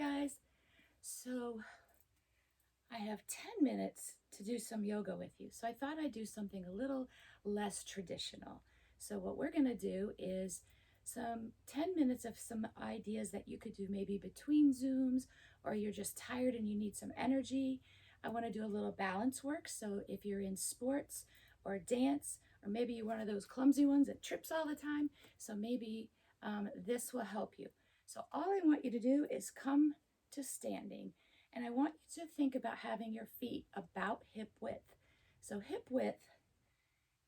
guys. So I have 10 minutes to do some yoga with you. So I thought I'd do something a little less traditional. So what we're going to do is some 10 minutes of some ideas that you could do maybe between Zooms, or you're just tired and you need some energy. I want to do a little balance work. So if you're in sports or dance, or maybe you're one of those clumsy ones that trips all the time, so maybe this will help you. So all I want you to do is come to standing, and I want you to think about having your feet about hip width. So hip width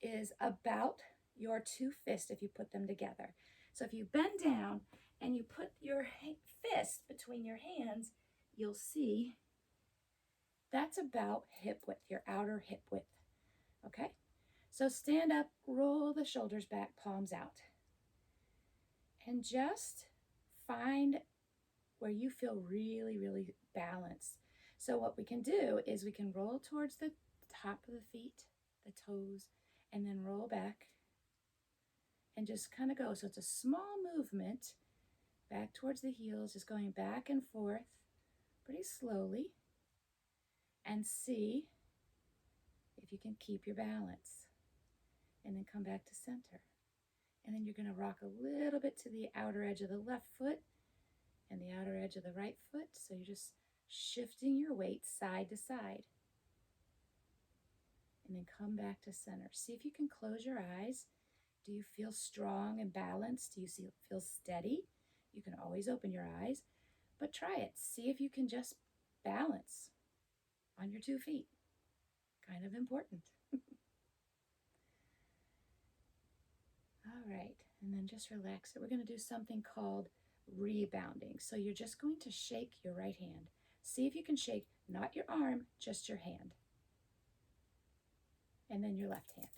is about your two fists if you put them together. So if you bend down and you put your fist between your hands, you'll see that's about hip width, your outer hip width. Okay? So stand up, roll the shoulders back, palms out. And just find where you feel really, really balanced. So what we can do is we can roll towards the top of the feet, the toes, and then roll back and just kind of go. So it's a small movement back towards the heels, just going back and forth pretty slowly, and see if you can keep your balance. And then come back to center. And then you're going to rock a little bit to the outer edge of the left foot and the outer edge of the right foot. So you're just shifting your weight side to side. And then come back to center. See if you can close your eyes. Do you feel strong and balanced? Do you feel steady? You can always open your eyes, but try it. See if you can just balance on your 2 feet. Kind of important. All right, and then just relax it. We're going to do something called rebounding. So you're just going to shake your right hand. See if you can shake, not your arm, just your hand. And then your left hand.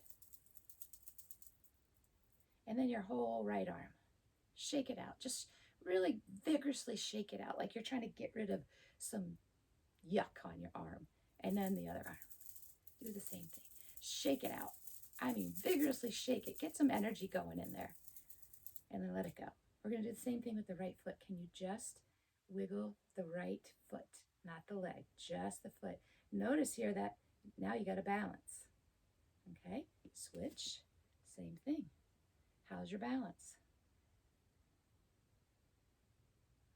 And then your whole right arm. Shake it out. Just really vigorously shake it out, like you're trying to get rid of some yuck on your arm. And then the other arm. Do the same thing. Shake it out. I mean, vigorously shake it. Get some energy going in there. And then let it go. We're going to do the same thing with the right foot. Can you just wiggle the right foot, not the leg, just the foot? Notice here that now you got a balance. Okay, switch, same thing. How's your balance?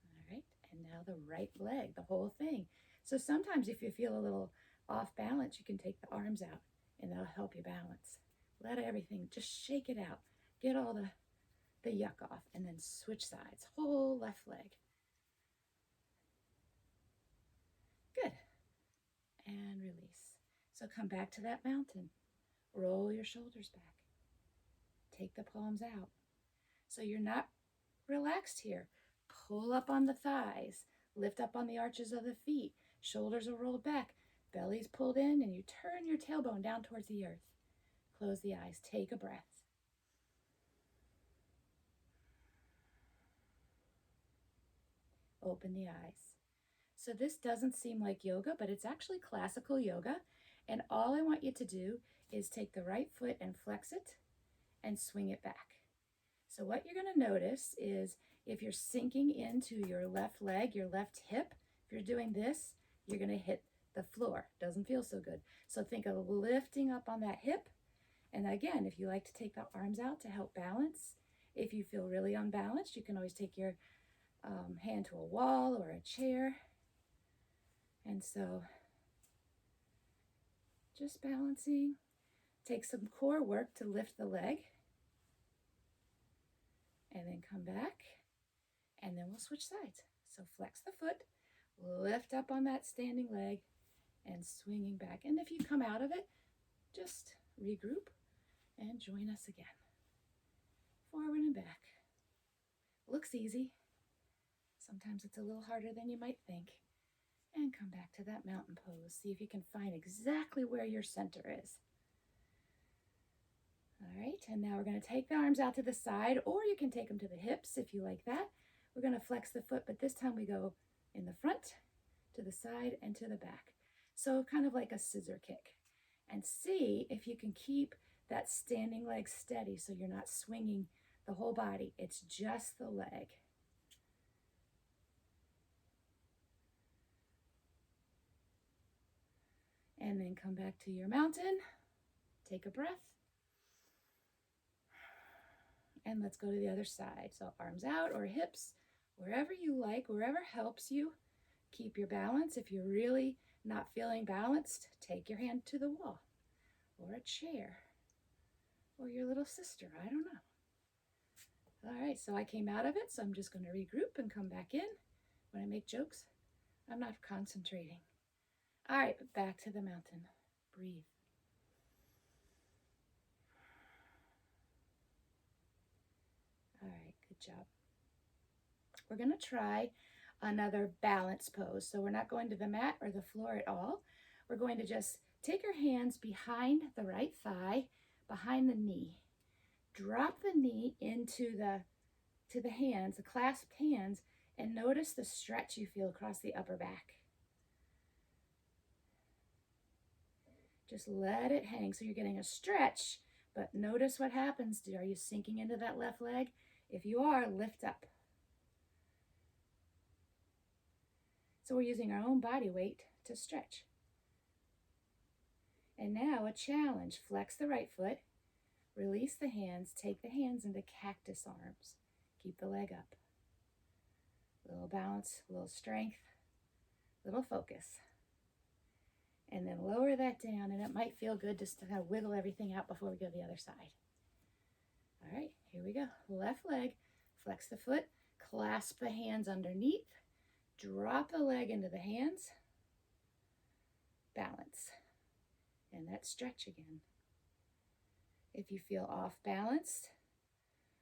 All right, and now the right leg, the whole thing. So sometimes if you feel a little off balance, you can take the arms out and that'll help you balance. Let everything, just shake it out. Get all the yuck off, and then switch sides. Whole left leg. Good. And release. So come back to that mountain. Roll your shoulders back. Take the palms out. So you're not relaxed here. Pull up on the thighs. Lift up on the arches of the feet. Shoulders are rolled back. Belly's pulled in, and you turn your tailbone down towards the earth. Close the eyes. Take a breath. Open the eyes. So this doesn't seem like yoga, but it's actually classical yoga. And all I want you to do is take the right foot and flex it and swing it back. So what you're going to notice is if you're sinking into your left leg, your left hip, if you're doing this, you're going to hit the floor. Doesn't feel so good. So think of lifting up on that hip. And again, if you like to take the arms out to help balance, if you feel really unbalanced, you can always take your hand to a wall or a chair. And so just balancing. Take some core work to lift the leg. And then come back. And then we'll switch sides. So flex the foot, lift up on that standing leg, and swinging back. And if you come out of it, just regroup and join us again. Forward and back. Looks easy. Sometimes it's a little harder than you might think. And come back to that mountain pose. See if you can find exactly where your center is. All right, and now we're going to take the arms out to the side, or you can take them to the hips if you like that. We're going to flex the foot, but this time we go in the front, to the side, and to the back. So kind of like a scissor kick. And see if you can keep that standing leg steady so you're not swinging the whole body. It's just the leg. And then come back to your mountain. Take a breath. And let's go to the other side. So arms out or hips, wherever you like, wherever helps you. Keep your balance. If you're really not feeling balanced, take your hand to the wall or a chair or your little sister. I don't know. All right, so I came out of it, so I'm just going to regroup and come back in. When I make jokes, I'm not concentrating. All right, back to the mountain. Breathe. All right, good job. We're going to try another balance pose. So we're not going to the mat or the floor at all. We're going to just take your hands behind the right thigh, behind the knee. Drop the knee into the hands, the clasped hands, and notice the stretch you feel across the upper back. Just let it hang. So you're getting a stretch, but notice what happens. Are you sinking into that left leg? If you are, lift up. So we're using our own body weight to stretch. And now a challenge. Flex the right foot, release the hands, take the hands into cactus arms. Keep the leg up. A little balance, a little strength, a little focus. And then lower that down, and it might feel good just to kind of wiggle everything out before we go to the other side. All right, here we go. Left leg, flex the foot, clasp the hands underneath, drop the leg into the hands, balance, and that stretch again. If you feel off balanced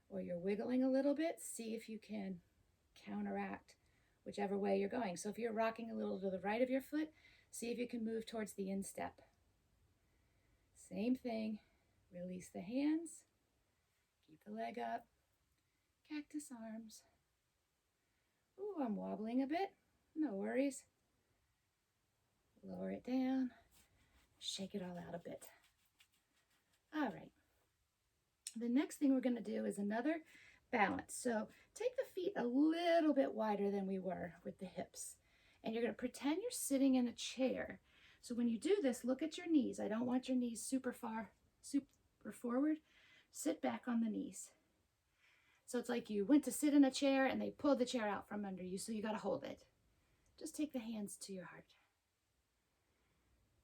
or you're wiggling a little bit, see if you can counteract whichever way you're going. So if you're rocking a little to the right of your foot, see if you can move towards the instep. Same thing, release the hands, keep the leg up, cactus arms. Ooh, I'm wobbling a bit, no worries. Lower it down, shake it all out a bit. All right, the next thing we're gonna do is another balance. So take the feet a little bit wider than we were with the hips. And you're gonna pretend you're sitting in a chair. So when you do this, look at your knees. I don't want your knees super forward. Sit back on the knees. So it's like you went to sit in a chair and they pulled the chair out from under you, so you gotta hold it. Just take the hands to your heart.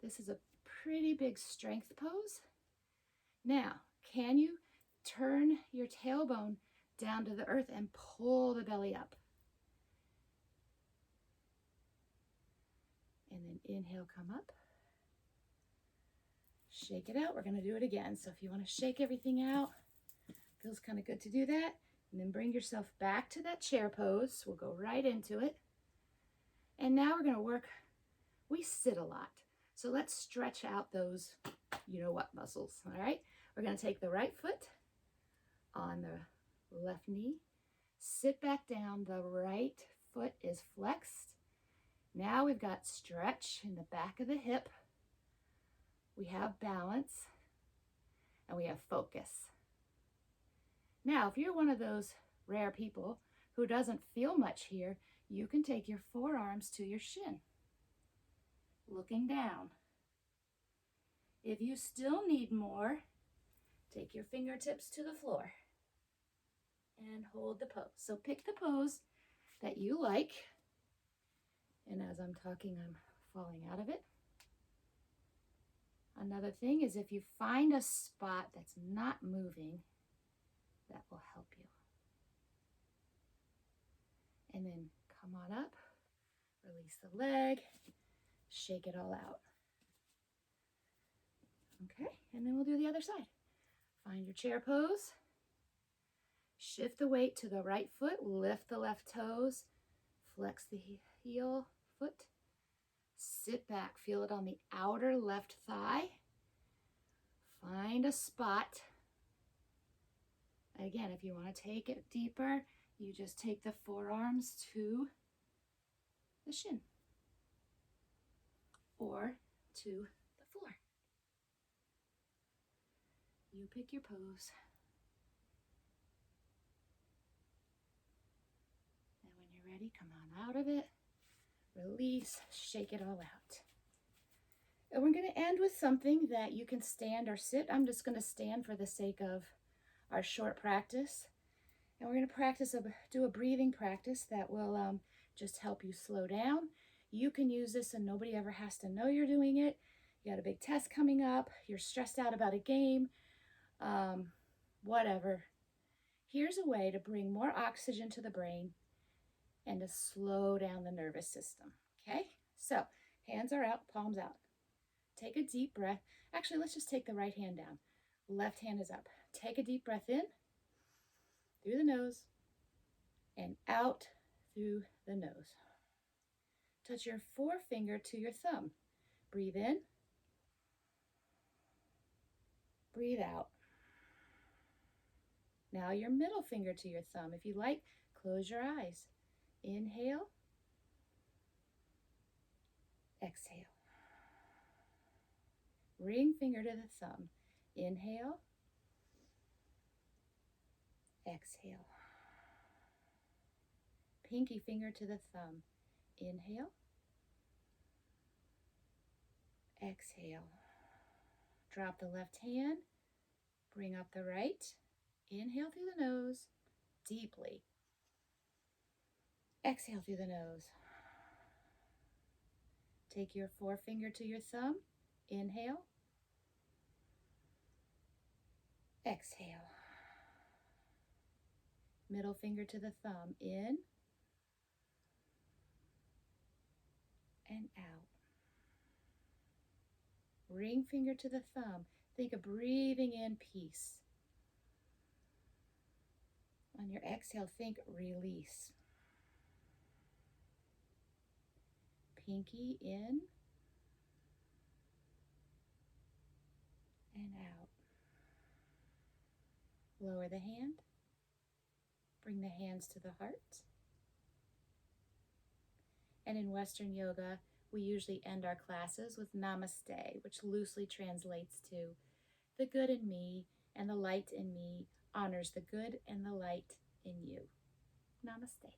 This is a pretty big strength pose. Now, can you turn your tailbone down to the earth and pull the belly up? And then inhale, come up. Shake it out. We're going to do it again. So if you want to shake everything out, feels kind of good to do that. And then bring yourself back to that chair pose. We'll go right into it. And now we're going to work, we sit a lot. So let's stretch out those you-know-what muscles, all right? We're going to take the right foot on the left knee. Sit back down. The right foot is flexed. Now we've got stretch in the back of the hip. We have balance, and we have focus. Now, if you're one of those rare people who doesn't feel much here, you can take your forearms to your shin, looking down. If you still need more, take your fingertips to the floor and hold the pose. So pick the pose that you like. And as I'm talking, I'm falling out of it. Another thing is if you find a spot that's not moving, that will help you. And then come on up, release the leg, shake it all out. Okay, and then we'll do the other side. Find your chair pose. Shift the weight to the right foot, lift the left toes, flex the heel, foot. Sit back, feel it on the outer left thigh. Find a spot. Again, if you want to take it deeper, you just take the forearms to the shin or to the floor. You pick your pose. And when you're ready, come on out of it. Release, shake it all out. And we're going to end with something that you can stand or sit. I'm just going to stand for the sake of our short practice. And we're going to do a breathing practice that will just help you slow down. You can use this and nobody ever has to know you're doing it. You got a big test coming up. You're stressed out about a game. Whatever. Here's a way to bring more oxygen to the brain and to slow down the nervous system. Okay? So, hands are out, palms out. Take a deep breath. Actually, let's just take the right hand down. Left hand is up. Take a deep breath in through the nose and out through the nose. Touch your forefinger to your thumb. Breathe in. Breathe out. Now your middle finger to your thumb. If you like, close your eyes. Inhale. Exhale. Ring finger to the thumb. Inhale. Exhale. Pinky finger to the thumb. Inhale. Exhale. Drop the left hand. Bring up the right. Inhale through the nose, deeply. Exhale through the nose. Take your forefinger to your thumb. Inhale. Exhale. Middle finger to the thumb. In and out. Ring finger to the thumb. Think of breathing in peace. On your exhale, think release. Pinky in and out. Lower the hand. Bring the hands to the heart. And in Western yoga, we usually end our classes with namaste, which loosely translates to the good in me and the light in me honors the good and the light in you. Namaste.